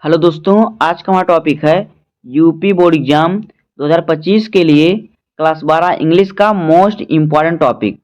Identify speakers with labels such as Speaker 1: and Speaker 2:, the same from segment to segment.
Speaker 1: Hello दोस्तों, आज का हमारा टॉपिक है यूपी बोर्ड एग्जाम 2025 के लिए क्लास 12 इंग्लिश का मोस्ट इम्पॉर्टेंट टॉपिक।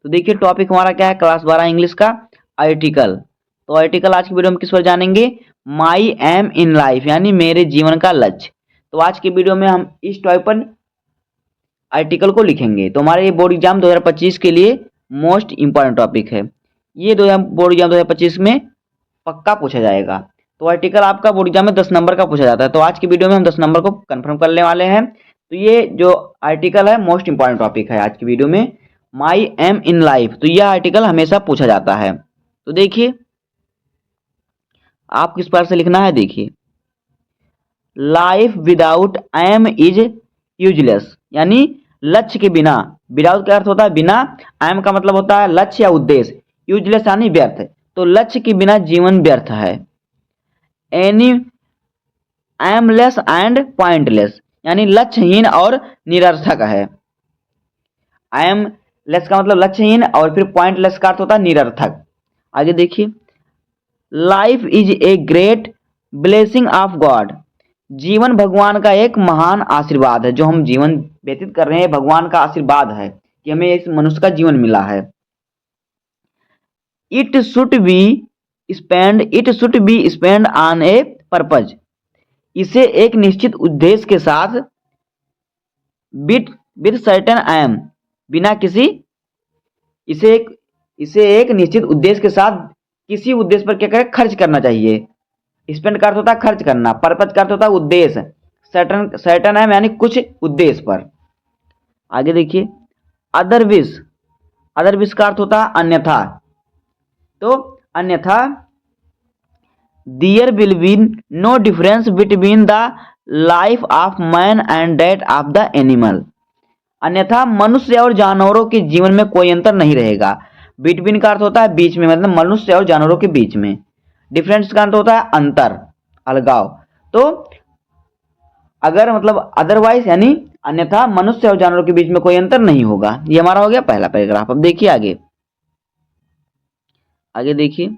Speaker 1: तो देखिए टॉपिक हमारा क्या है, क्लास 12 इंग्लिश का आर्टिकल। तो आर्टिकल आज की वीडियो में किस पर जानेंगे, माई एम इन लाइफ यानी मेरे जीवन का लक्ष्य। तो आज की वीडियो में हम इस टॉपिक पर आर्टिकल को लिखेंगे। तो हमारे ये बोर्ड एग्जाम 2025 के लिए मोस्ट इम्पॉर्टेंट टॉपिक है। ये बोर्ड एग्जाम 2025 में पक्का पूछा जाएगा। तो आर्टिकल आपका बोर्ड एग्जाम में 10 नंबर का पूछा जाता है। तो आज की वीडियो में हम 10 नंबर को कंफर्म करने वाले हैं। तो ये जो आर्टिकल है मोस्ट इंपॉर्टेंट टॉपिक है आज की वीडियो में, माई एम इन लाइफ। तो यह आर्टिकल हमेशा पूछा जाता है। तो देखिए आप किस प्रकार से लिखना है, देखिए life without aim is useless यानी लक्ष्य के बिना। विदाउट का अर्थ होता है बिना, एम का मतलब होता है लक्ष्य या उद्देश्य, यूजलेस यानी व्यर्थ। तो लक्ष्य के बिना जीवन व्यर्थ है। एनी एमलेस एंड पॉइंटलेस यानी लक्ष्यहीन और निरर्थक है। एमलेस का मतलब लक्ष्यहीन और फिर पॉइंटलेस का अर्थ होता है निरर्थक। आगे देखिए, life is a great blessing of God. जीवन भगवान का एक महान आशीर्वाद है। जो हम जीवन व्यतीत कर रहे हैं भगवान का आशीर्वाद है कि हमें इस मनुष्य का जीवन मिला है। It should be spend on A purpose. इसे एक निश्चित उद्देश्य के साथ विद सर्टेन एम बिना किसी इसे एक निश्चित उद्देश्य के साथ किसी उद्देश्य पर क्या करें, खर्च करना चाहिए। स्पेंड का अर्थ होता है खर्च करना, पर्पज का अर्थ होता है उद्देश्य, सर्टेन एम यानी कुछ उद्देश्य पर। आगे देखिए, अदरविश का अर्थ होता है अन्यथा। तो अन्यथा there will be no difference between the life of man and that of the animal. अन्यथा मनुष्य और जानवरों के जीवन में कोई अंतर नहीं रहेगा। बिटवीन का अर्थ होता है बीच में, मतलब मनुष्य और जानवरों के बीच में। डिफरेंस का अर्थ होता है अंतर, अलगाव। तो अगर मतलब अदरवाइज यानी अन्यथा मनुष्य और जानवरों के बीच में कोई अंतर नहीं होगा। ये हमारा हो गया पहला पैराग्राफ। अब देखिए आगे देखिए,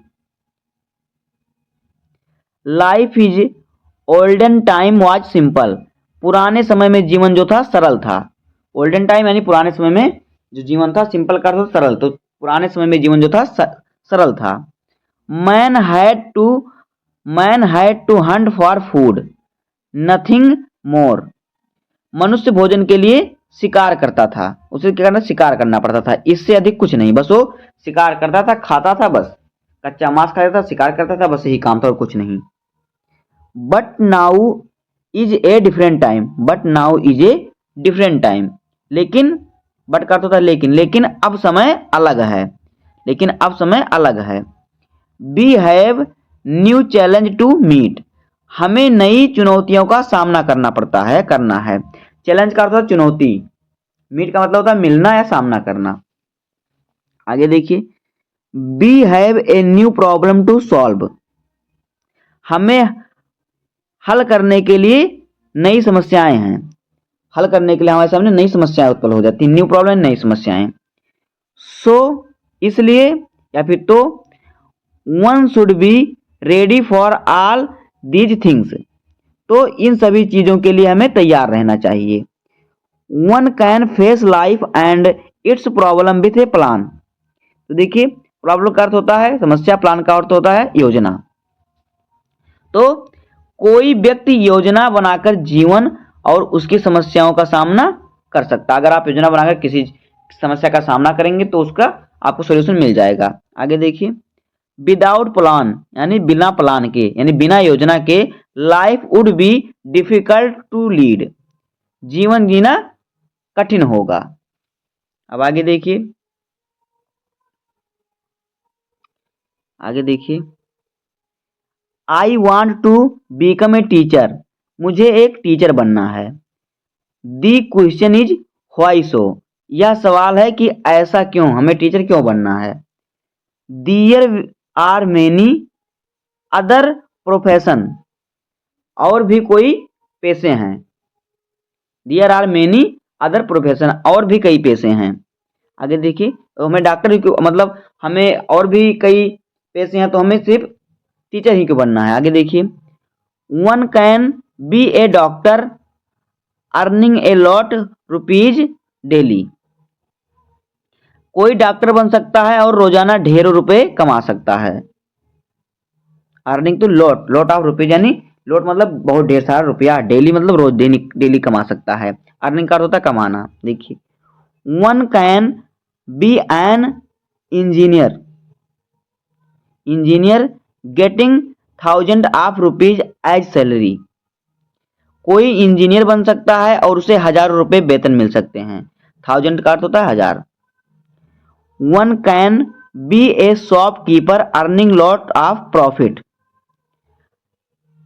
Speaker 1: life is olden time was simple. पुराने समय में जीवन जो था सरल था। ओल्डन टाइम यानी पुराने समय में जो जीवन था, सिंपल का अर्थ सरल। तो पुराने समय में जीवन जो था सरल था। Man had to hunt for food, nothing more. मनुष्य भोजन के लिए शिकार करता था। उसे क्या करना, शिकार करना पड़ता था, इससे अधिक कुछ नहीं। बस वो शिकार करता था, खाता था, बस कच्चा मांस खाता था, शिकार करता था, बस यही काम था और कुछ नहीं। But now is a different time. लेकिन बट का तो था लेकिन अब समय अलग है। We have new challenge to meet. हमें नई चुनौतियों का सामना करना है। चैलेंज का अर्थ होता है चुनौती, मीट का मतलब होता है मिलना या सामना करना। आगे देखिए, we have a new problem to solve. हमें हल करने के लिए नई समस्याएं हैं। हल करने के लिए हमारे सामने नई समस्याएं उत्पन्न हो जाती हैं। न्यू प्रॉब्लम, नई समस्याएं। सो इसलिए या फिर तो one should be ready for all these things. तो इन सभी चीजों के लिए हमें तैयार रहना चाहिए। One can face life and it's problem with A plan. तो देखिए प्रॉब्लम का अर्थ होता है समस्या, प्लान का अर्थ होता है योजना। तो कोई व्यक्ति योजना बनाकर जीवन और उसकी समस्याओं का सामना कर सकता है। अगर आप योजना बनाकर किसी समस्या का सामना करेंगे तो उसका आपको सॉल्यूशन मिल जाएगा। आगे देखिए, विदाउट प्लान यानी बिना प्लान के यानी बिना योजना के life would be difficult to lead. जीवन जीना कठिन होगा। अब आगे देखिए, I want to become a teacher. मुझे एक टीचर बनना है। The question is why so. यह सवाल है कि ऐसा क्यों, हमें टीचर क्यों बनना है। There are many other profession. और भी कोई पेशे हैं। There are many other profession, और भी कई पेशे हैं। आगे देखिए, तो हमें डॉक्टर ही क्यों, मतलब हमें और भी कई पेशे हैं तो हमें सिर्फ टीचर ही क्यों बनना है। आगे देखिए, one can B A doctor earning a lot rupees daily. कोई डॉक्टर बन सकता है और रोजाना ढेरों रुपए कमा सकता है। अर्निंग तो लॉट, लॉट ऑफ रुपीज यानी लॉट मतलब बहुत ढेर सारा रुपया, डेली मतलब रोज डेली डेली कमा सकता है। अर्निंग का अर्थ होता है कमाना। देखिए, one can be an engineer, engineer getting thousand of rupees as salary. कोई इंजीनियर बन सकता है और उसे हजारों रुपए वेतन मिल सकते हैं। थाउजेंड का अर्थ होता है हजार। One can B A shopkeeper earning lot of profit.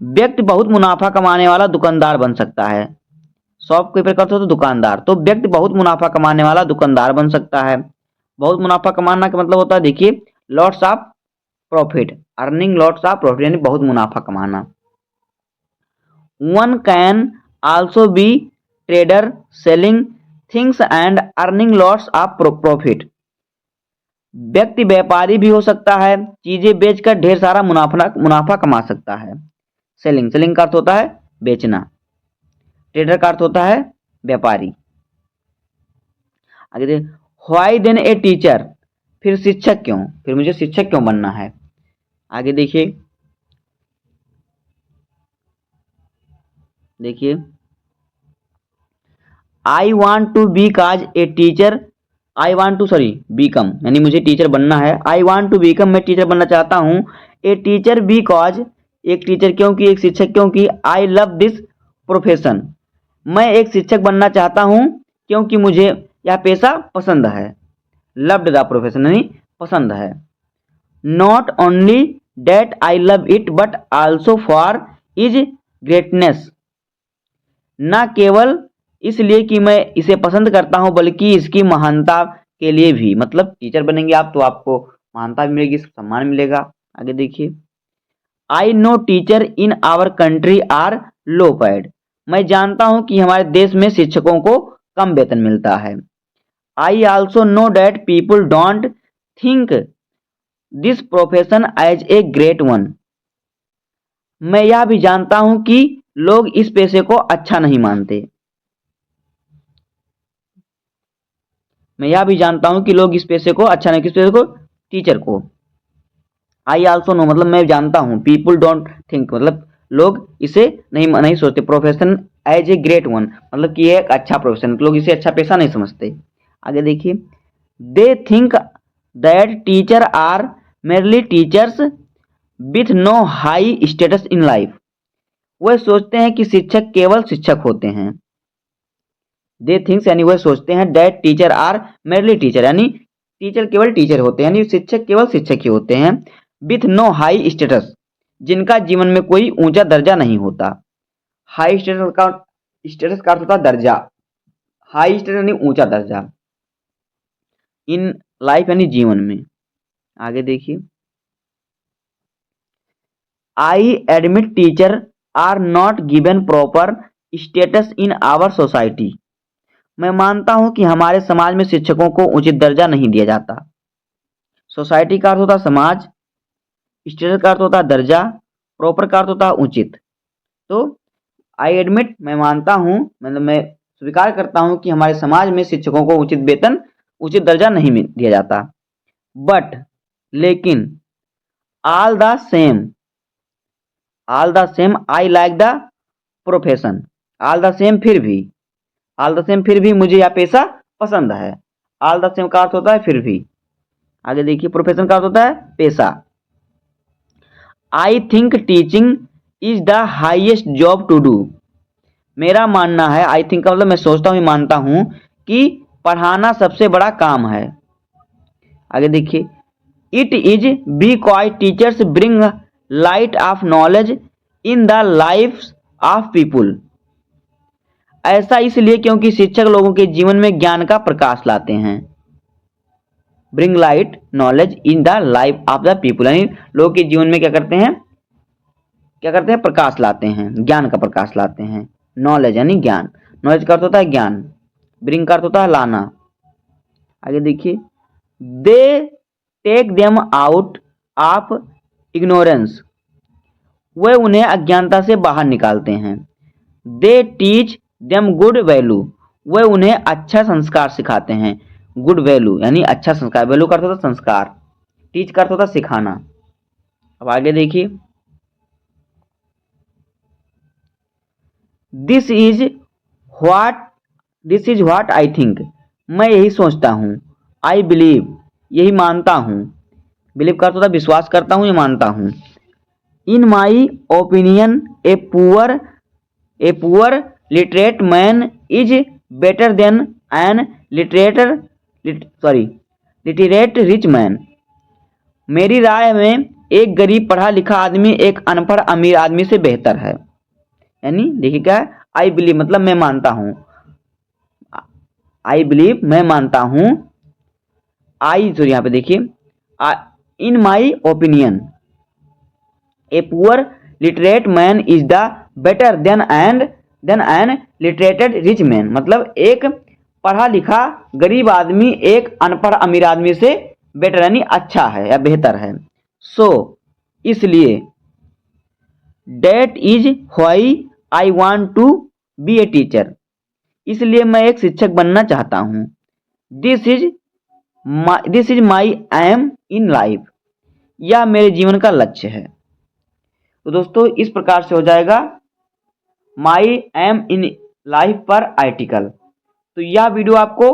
Speaker 1: व्यक्ति बहुत मुनाफा कमाने वाला दुकानदार बन सकता है। शॉपकीपर का अर्थ होता है दुकानदार, तो व्यक्ति बहुत मुनाफा कमाने वाला दुकानदार बन सकता है। बहुत मुनाफा कमाना का मतलब होता है, देखिए, lots of profit, earning lots of profit यानी बहुत मुनाफा कमाना। One can also be trader selling things and earning lots of profit. व्यक्ति व्यापारी भी हो सकता है, चीजें बेचकर ढेर सारा मुनाफा कमा सकता है। सेलिंग, सेलिंग का अर्थ होता है बेचना। ट्रेडर का अर्थ होता है व्यापारी। आगे देखिए, व्हाई देन ए टीचर, फिर शिक्षक क्यों, फिर मुझे शिक्षक क्यों बनना है। आगे देखिए, देखिए, I want to because a teacher, I want to become यानी मुझे टीचर बनना है। आई वॉन्ट टू बीकम, मैं टीचर बनना चाहता हूँ। ए टीचर बी कॉज, एक टीचर क्योंकि, एक शिक्षक क्योंकि। आई लव दिस प्रोफेशन, मैं एक शिक्षक बनना चाहता हूँ क्योंकि मुझे यह पेशा पसंद है। लव्ड द प्रोफेशन यानी पसंद है। Not only that I love it but also for is greatness, न केवल इसलिए कि मैं इसे पसंद करता हूं बल्कि इसकी महानता के लिए भी। मतलब टीचर बनेंगे आप तो आपको महानता भी मिलेगी, सम्मान मिलेगा। आगे देखिए, I know teacher in our country are low paid, मैं जानता हूं कि हमारे देश में शिक्षकों को कम वेतन मिलता है। I also know that people don't think this profession as a great one, मैं यह भी जानता हूं कि लोग इस पेशे को अच्छा नहीं मानते। मैं यह भी जानता हूं कि लोग इस पेशे को अच्छा नहीं, किस पेशे को, टीचर को। आई ऑल्सो नो मतलब मैं जानता हूं, पीपुल डोंट थिंक मतलब लोग इसे नहीं सोचते, profession as a great one मतलब कि एक अच्छा प्रोफेशन, लोग इसे अच्छा पेशा नहीं समझते। आगे देखिए, they think that teacher are merely teachers with no high status in life, वह सोचते हैं कि शिक्षक केवल शिक्षक होते हैं। दे थिंक्स यानी वह सोचते हैं, that teacher are merely teacher यानी टीचर केवल टीचर होते हैं, यानी शिक्षक केवल शिक्षक ही होते हैं। विथ नो हाई स्टेटस, जिनका जीवन में कोई ऊंचा दर्जा नहीं होता। हाई स्टेटस का अर्थ होता है दर्जा, हाई स्टेटस यानी ऊंचा दर्जा, इन लाइफ यानी जीवन में। आगे देखिए, I admit teacher are not given proper status in our society, मैं मानता हूं कि हमारे समाज में शिक्षकों को उचित दर्जा नहीं दिया जाता। सोसाइटी का अर्थ होता है समाज, स्टेटस का अर्थ होता है दर्जा, प्रॉपर का अर्थ होता है उचित। तो आई एडमिट मैं मानता हूं, मतलब मैं स्वीकार करता हूं कि हमारे समाज में शिक्षकों को उचित वेतन, उचित दर्जा नहीं दिया जाता। बट लेकिन, all the same, all the same I like the profession, all the same फिर भी, ऑल द सेम फिर भी मुझे यह पेशा पसंद है। ऑल द सेम का अर्थ होता है फिर भी। आगे देखिए, प्रोफेशन का अर्थ होता है पेशा। I think teaching is the highest job to do, मेरा मानना है, आई थिंक का मतलब मैं सोचता हूं, मानता हूं कि पढ़ाना सबसे बड़ा काम है। आगे देखिए, it is because teachers bring light of knowledge in the life of people, ऐसा इसलिए क्योंकि शिक्षक लोगों के जीवन में ज्ञान का प्रकाश लाते हैं। Bring light knowledge in the life of the people यानी लोगों के जीवन में क्या करते हैं, क्या करते हैं, प्रकाश लाते हैं, ज्ञान का प्रकाश लाते हैं। नॉलेज यानी ज्ञान, नॉलेज का अर्थ होता है ज्ञान, ब्रिंग का अर्थ होता है लाना। आगे देखिए, they take them out of ignorance, वे उन्हें अज्ञानता से बाहर निकालते हैं। They teach them good value, वे उन्हें अच्छा संस्कार सिखाते हैं। गुड वैल्यू यानी अच्छा संस्कार, वैल्यू का अर्थ होता संस्कार, टीच का अर्थ होता सिखाना। अब आगे देखिए, this is what I think, मैं यही सोचता हूँ। आई बिलीव, यही मानता हूँ। बिलीव का अर्थ होता विश्वास करता हूँ या मानता हूँ। In my opinion a poor literate man is better than an literate rich man, मेरी राय में एक गरीब पढ़ा लिखा आदमी एक अनपढ़ अमीर आदमी से बेहतर है। यानी देखिए क्या है, आई बिलीव मतलब मैं मानता हूँ, आई बिलीव मैं मानता हूँ। यहाँ पे देखिए, in my opinion a poor literate man is the better than an literated rich man, मतलब एक पढ़ा लिखा गरीब आदमी एक अनपढ़ अमीर आदमी से बेटर यानी अच्छा है या बेहतर है। सो इसलिए, that is why I want to be a teacher, इसलिए मैं एक शिक्षक बनना चाहता हूँ। This is my aim in life, यह मेरे जीवन का लक्ष्य है। तो दोस्तों इस प्रकार से हो जाएगा माई एम इन लाइफ पर आर्टिकल। तो यह वीडियो आपको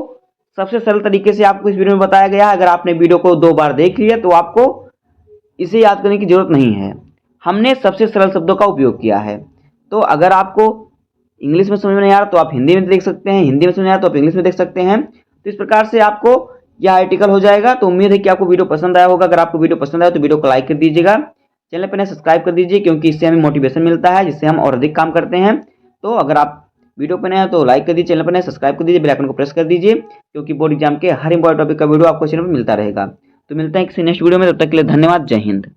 Speaker 1: सबसे सरल तरीके से आपको इस वीडियो में बताया गया है। अगर आपने वीडियो को 2 बार देख लिया तो आपको इसे याद करने की जरूरत नहीं है, हमने सबसे सरल शब्दों का उपयोग किया है। तो अगर आपको इंग्लिश में समझ में नहीं आ रहा तो आप हिंदी में देख सकते हैं, हिंदी में समझ नहीं आ रहा तो आप इंग्लिश में देख सकते हैं। तो इस प्रकार से आपको यह आर्टिकल हो जाएगा। तो उम्मीद है कि आपको वीडियो पसंद आया होगा। अगर आपको वीडियो पसंद आया तो वीडियो को लाइक कर दीजिएगा, चैनल पर सब्सक्राइब कर दीजिए, क्योंकि इससे हमें मोटिवेशन मिलता है, जिससे हम और अधिक काम करते हैं। तो अगर आप वीडियो पर नए हैं तो लाइक कर दीजिए, चैनल पर नए सब्सक्राइब कर दीजिए, बेल आइकन को प्रेस कर दीजिए, क्योंकि बोर्ड एग्जाम के हर इंपॉर्टेंट टॉपिक का वीडियो आपको चैनल पर मिलता रहेगा। तो मिलते हैं किसी नेक्स्ट वीडियो में, तब तक के लिए धन्यवाद। जय हिंद।